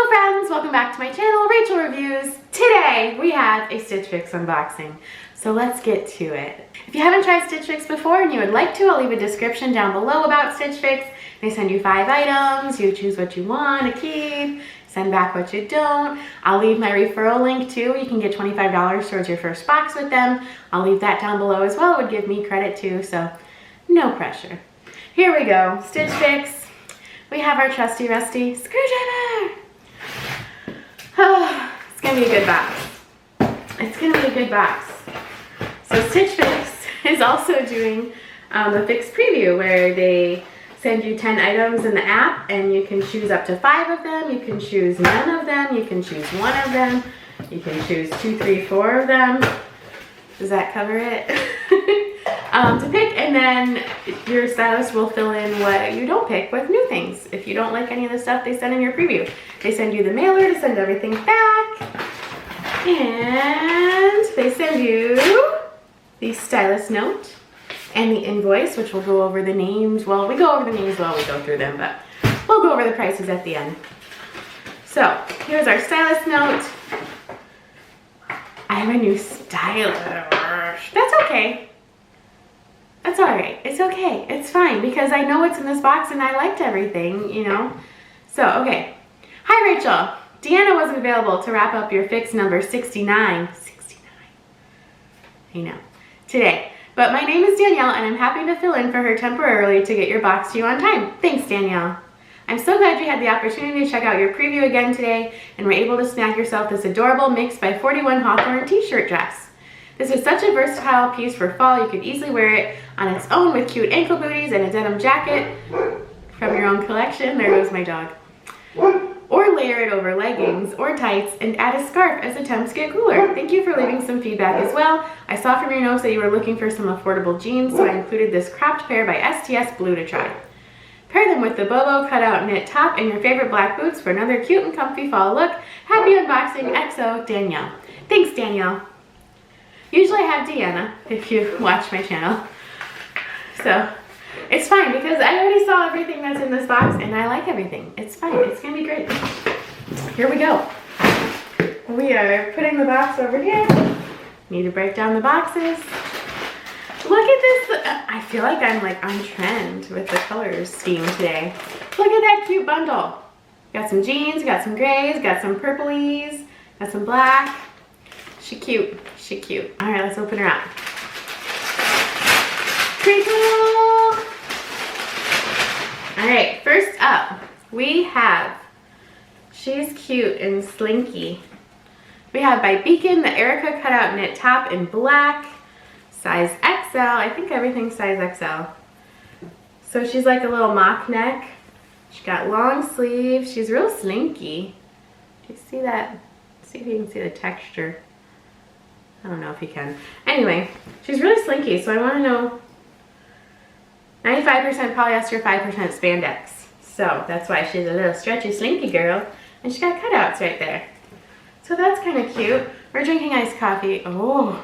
Hello friends, welcome back to my channel, Rachel Reviews. Today we have a Stitch Fix unboxing, so let's get to it. If you haven't tried Stitch Fix before and you would like to, I'll leave a description down below about Stitch Fix. They send you 5 items, you choose what you want to keep, send back what you don't. I'll leave my referral link too. You can get $25 towards your first box with them. I'll leave that down below as well. It would give me credit too, so no pressure. Here we go, Stitch Fix. We have our trusty rusty screwdriver. Oh, it's gonna be a good box. It's gonna be a good box. So Stitch Fix is also doing a Fix preview where they send you 10 items in the app and you can choose up to 5 of them. You can choose none of them. You can choose 1 of them. You can choose 2, 3, 4 of them. Does that cover it? To pick, and then your stylist will fill in what you don't pick with new things. If you don't like any of the stuff they send in your preview, they send you the mailer to send everything back, and they send you the stylist note and the invoice, which will go over the names. Well, we go over the names while we go through them, but we'll go over the prices at the end. So here's our stylist note. I have a new stylus. That's okay. That's all right. It's okay. It's fine because I know what's in this box and I liked everything, you know. So, okay. Hi, Rachel. Deanna wasn't available to wrap up your Fix number 69. 69. I know. Today. But my name is Danielle and I'm happy to fill in for her temporarily to get your box to you on time. Thanks, Danielle. I'm so glad you had the opportunity to check out your preview again today and were able to snag yourself this adorable Mix by 41 Hawthorne t-shirt dress. This is such a versatile piece for fall. You could easily wear it on its own with cute ankle booties and a denim jacket from your own collection. There goes my dog. Or layer it over leggings or tights and add a scarf as the temps get cooler. Thank you for leaving some feedback as well. I saw from your notes that you were looking for some affordable jeans, so I included this cropped pair by STS Blue to try. Pair them with the Bobo cutout knit top and your favorite black boots for another cute and comfy fall look. Happy unboxing, XO, Danielle. Thanks, Danielle. Usually I have Deanna, if you watch my channel. So, it's fine because I already saw everything that's in this box and I like everything. It's fine. It's going to be great. Here we go. We are putting the box over here. Need to break down the boxes. Look at this. I feel like I'm like on trend with the colors scheme today. Look at that cute bundle. Got some jeans, got some grays, got some purplies, got some black. She cute. She cute. All right, let's open her up. Pretty cool. All right, first up, we have, she's cute and slinky. We have by Beacon, the Erica cutout knit top in black, size XL. I think everything's size XL. So she's like a little mock neck. She's got long sleeves. She's real slinky. Do you see that? See if you can see the texture. I don't know if you can. Anyway, she's really slinky, so I want to know 95% polyester, 5% spandex. So that's why she's a little stretchy, slinky girl. And she's got cutouts right there. So that's kind of cute. We're drinking iced coffee. Oh.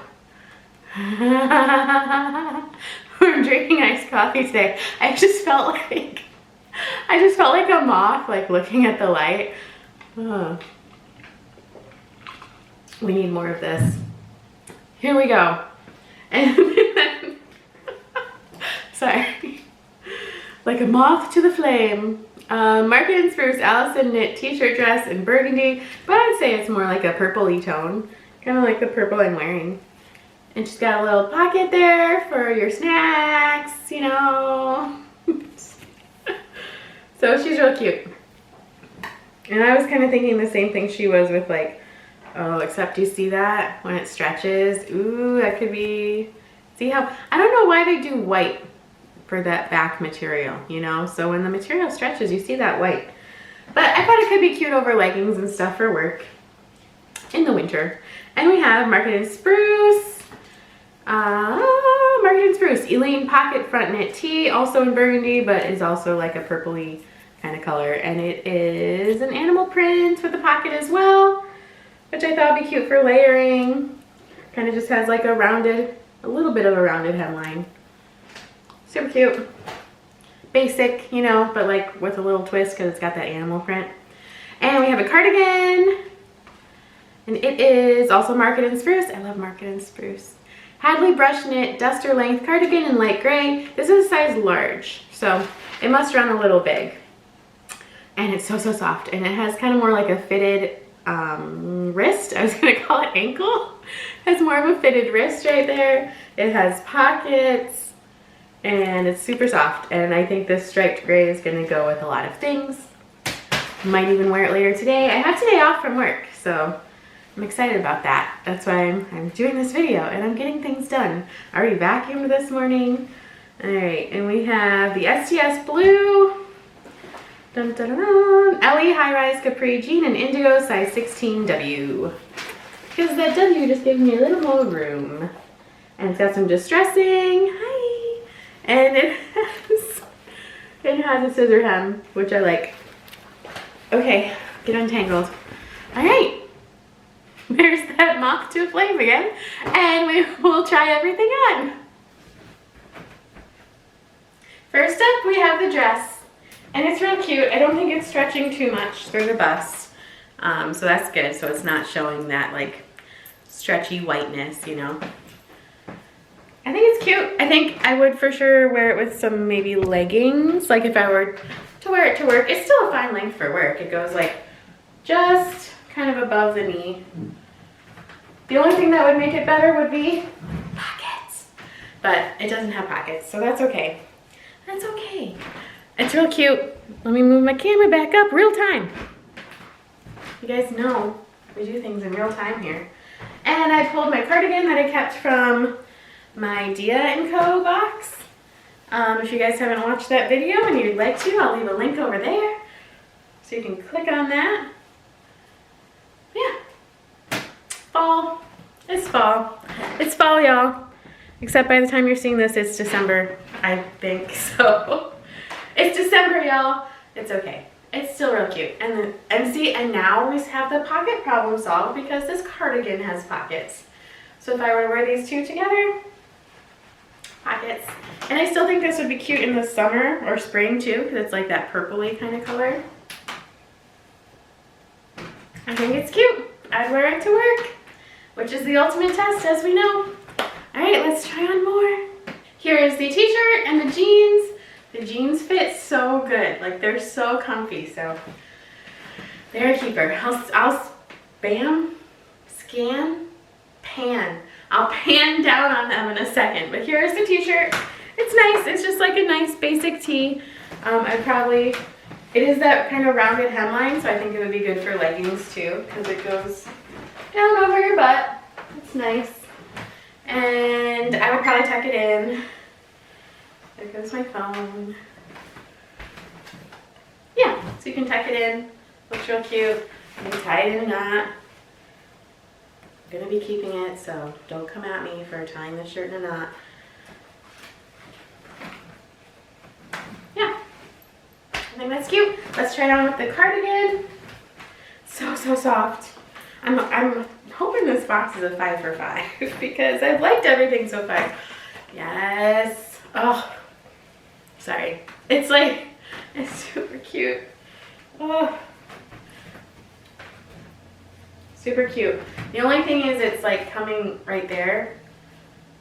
We're drinking iced coffee today. I just felt like a moth, like looking at the light. Oh. We need more of this. Here we go. And then, sorry. Like a moth to the flame. Market & Spruce Allison knit t-shirt dress in burgundy, but I'd say it's more like a purpley tone. Kind of like the purple I'm wearing. And she's got a little pocket there for your snacks, you know. So she's real cute. And I was kind of thinking the same thing she was with like, oh, except you see that when it stretches? Ooh, that could be, see how, I don't know why they do white for that back material, you know? So when the material stretches, you see that white. But I thought it could be cute over leggings and stuff for work in the winter. And we have Market & Spruce. Market & Spruce, Elaine pocket front knit tee, also in burgundy, but is also like a purpley kind of color. And it is an animal print with a pocket as well, which I thought would be cute for layering. Kind of just has like a little bit of a rounded hemline. Super cute. Basic, you know, but like with a little twist because it's got that animal print. And we have a cardigan. And it is also market and spruce. I love market and spruce. Hadley brush knit duster length cardigan in light gray. This is a size large, so it must run a little big. And it's so soft. And it has kind of more like a fitted wrist. I was gonna call it ankle. It has more of a fitted wrist right there. It has pockets and it's super soft. And I think this striped gray is gonna go with a lot of things. Might even wear it later today. I have today off from work, so I'm excited about that. That's why I'm doing this video and I'm getting things done. I already vacuumed this morning. All right, and we have the STS blue. Dun, dun, dun, dun. Ellie high-rise capri jean in indigo size 16W. Because that W just gives me a little more room. And it's got some distressing. Hi. And it has a scissor hem, which I like. Okay, get untangled. All right. There's that moth to a flame again, and we will try everything on. First up, we have the dress, and it's real cute. I don't think it's stretching too much through the bust, so that's good. So it's not showing that like stretchy whiteness, you know. I think it's cute. I think I would for sure wear it with some maybe leggings, like if I were to wear it to work. It's still a fine length for work. It goes like just kind of above the knee. The only thing that would make it better would be pockets, but it doesn't have pockets, so that's okay. That's okay. It's real cute. Let me move my camera back up real time. You guys know we do things in real time here. And I pulled my cardigan that I kept from my Dia & Co box. If you guys haven't watched that video and you'd like to, I'll leave a link over there so you can click on that. Yeah. Fall. It's fall. It's fall, y'all. Except by the time you're seeing this, it's December, I think. So it's December, y'all. It's okay. It's still real cute. And now we have the pocket problem solved because this cardigan has pockets. So if I were to wear these two together, pockets. And I still think this would be cute in the summer or spring too, because it's like that purpley kind of color. I think it's cute. I'd wear it to work, which is the ultimate test, as we know. All right, let's try on more. Here is the t-shirt and the jeans. The jeans fit so good. Like, they're so comfy, so they're a keeper. I'll spam, scan, pan. I'll pan down on them in a second. But here's the t-shirt. It's nice. It's just like a nice basic tee. It is that kind of rounded hemline, so I think it would be good for leggings too, because it goes down over your butt. It's nice. And I would probably tuck it in. There goes my phone. Yeah, so you can tuck it in. Looks real cute. You can tie it in a knot. I'm gonna be keeping it, so don't come at me for tying the shirt in a knot. Yeah. I think that's cute. Let's try it on with the cardigan. So soft. I'm hoping this box is a 5 for $5 because I've liked everything so far. Yes. Oh, sorry. It's super cute. Oh, super cute. The only thing is it's like coming right there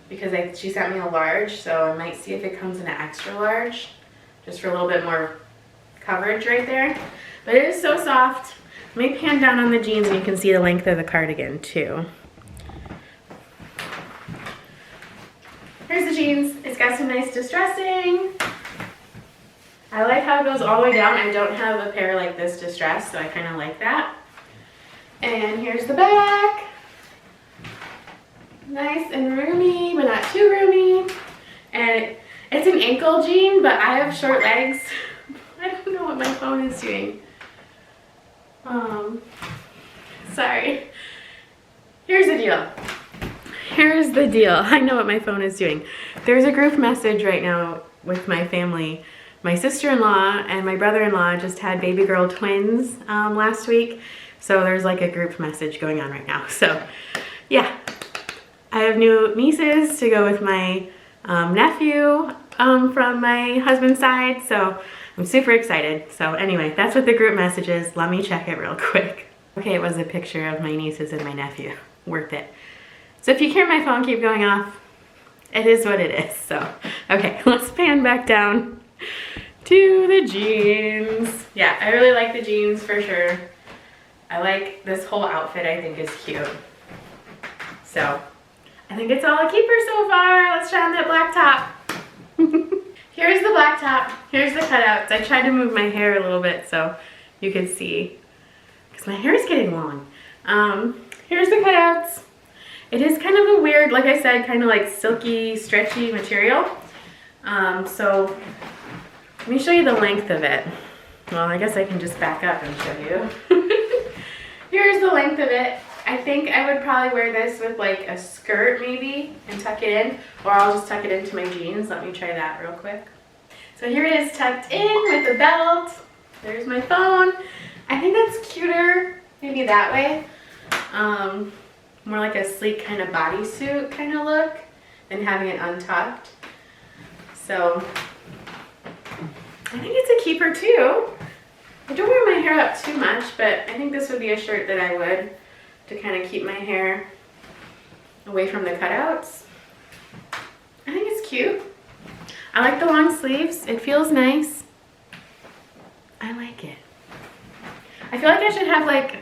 because she sent me a large, so I might see if it comes in an extra large just for a little bit more coverage right there. But it is so soft. Let me pan down on the jeans and you can see the length of the cardigan too. Here's the jeans. It's got some nice distressing. I like how it goes all the way down. I don't have a pair like this distressed, so I kind of like that. And here's the back. Nice and roomy, but not too roomy. And it's an ankle jean, but I have short legs. I don't know what my phone is doing. Sorry. Here's the deal. Here's the deal. I know what my phone is doing. There's a group message right now with my family. My sister-in-law and my brother-in-law just had baby girl twins last week. So there's like a group message going on right now. So yeah, I have new nieces to go with my nephew from my husband's side, so I'm super excited. So anyway, that's what the group message is. Let me check it real quick. Okay, it was a picture of my nieces and my nephew. Worth it. So if you hear my phone keep going off, it is what it is. So, okay, let's pan back down to the jeans. Yeah, I really like the jeans for sure. I like this whole outfit, I think is cute. So, I think it's all a keeper so far. Let's try on that black top. Here's the black top. Here's the cutouts. I tried to move my hair a little bit so you could see, because my hair is getting long. Here's the cutouts. It is kind of a weird, like I said, kind of like silky, stretchy material. So let me show you the length of it. Well, I guess I can just back up and show you. Here's the length of it. I think I would probably wear this with like a skirt maybe and tuck it in, or I'll just tuck it into my jeans. Let me try that real quick. So here it is tucked in with a belt. There's my phone. I think that's cuter, maybe that way. More like a sleek kind of bodysuit kind of look than having it untucked. So I think it's a keeper too. I don't wear my hair up too much, but I think this would be a shirt that I would, to kind of keep my hair away from the cutouts. I think it's cute. I like the long sleeves. It feels nice. I like it. I feel like I should have like,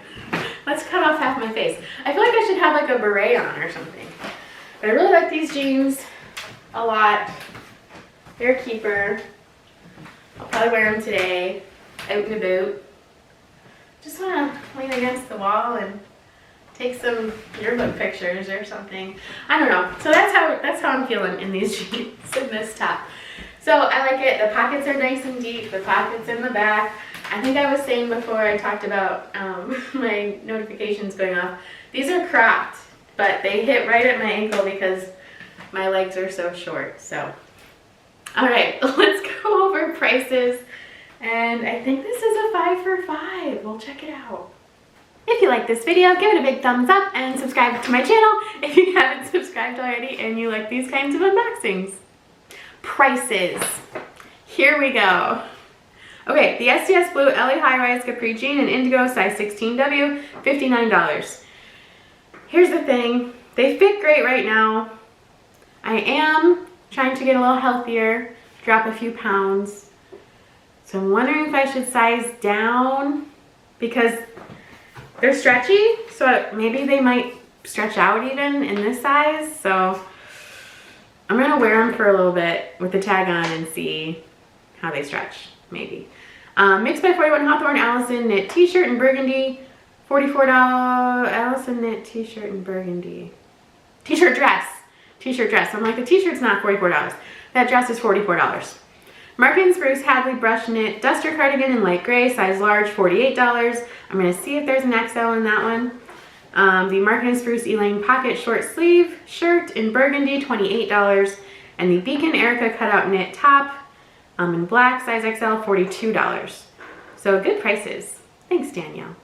let's cut off half my face. I feel like I should have like a beret on or something. But I really like these jeans a lot. They're a keeper. I'll probably wear them today, out and about. Just want to lean against the wall and take some yearbook pictures or something. I don't know. So that's how I'm feeling in these jeans and this top. So I like it. The pockets are nice and deep. The pockets in the back. I think I was saying before I talked about my notifications going off, these are cropped, but they hit right at my ankle because my legs are so short. So, all right, let's go over prices. And I think this is a 5 for $5. We'll check it out. If you like this video, give it a big thumbs up and subscribe to my channel if you haven't subscribed already and you like these kinds of unboxings. Prices. Here we go. Okay, the SDS Blue LA High Rise Capri Jean in Indigo size 16W, $59. Here's the thing, they fit great right now. I am trying to get a little healthier, drop a few pounds. So I'm wondering if I should size down because they're stretchy, so maybe they might stretch out even in this size. So I'm gonna wear them for a little bit with the tag on and see how they stretch, maybe. Mixed by 41 Hawthorne Allison knit t-shirt in burgundy, $44 Allison knit t-shirt in burgundy. T-shirt dress. I'm like, the t-shirt's not $44. That dress is $44. Mark & Spruce Hadley brush knit duster cardigan in light gray, size large, $48. I'm gonna see if there's an XL in that one. The Mark & Spruce Elaine pocket short sleeve shirt in burgundy, $28. And the Beacon Erica cutout knit top in black, size XL, $42. So good prices. Thanks, Danielle.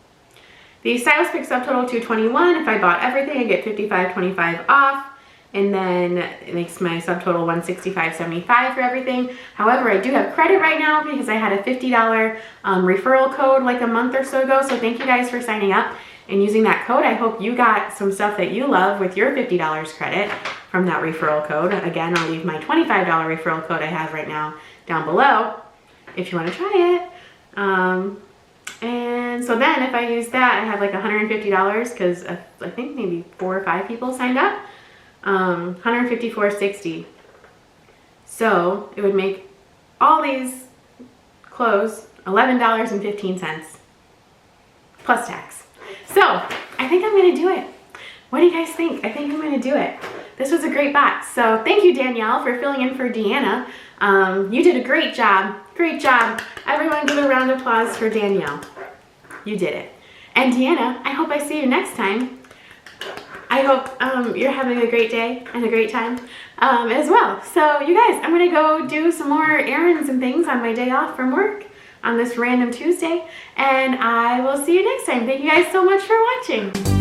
The Stylist Pick subtotal $221. If I bought everything, I get $55.25 off. And then it makes my subtotal $165.75 for everything. However, I do have credit right now because I had a $50 referral code like a month or so ago. So thank you guys for signing up and using that code. I hope you got some stuff that you love with your $50 credit from that referral code. Again, I'll leave my $25 referral code I have right now down below if you want to try it. And so then if I use that, I have like $150 because I think maybe 4 or 5 people signed up. $154.60. So it would make all these clothes $11.15 plus tax. So I think I'm gonna do it. What do you guys think? I think I'm gonna do it. This was a great box. So thank you, Danielle, for filling in for Deanna. You did a great job. Great job. Everyone give a round of applause for Danielle. You did it. And Deanna, I hope I see you next time. I hope you're having a great day and a great time as well. So you guys, I'm gonna go do some more errands and things on my day off from work on this random Tuesday, and I will see you next time. Thank you guys so much for watching.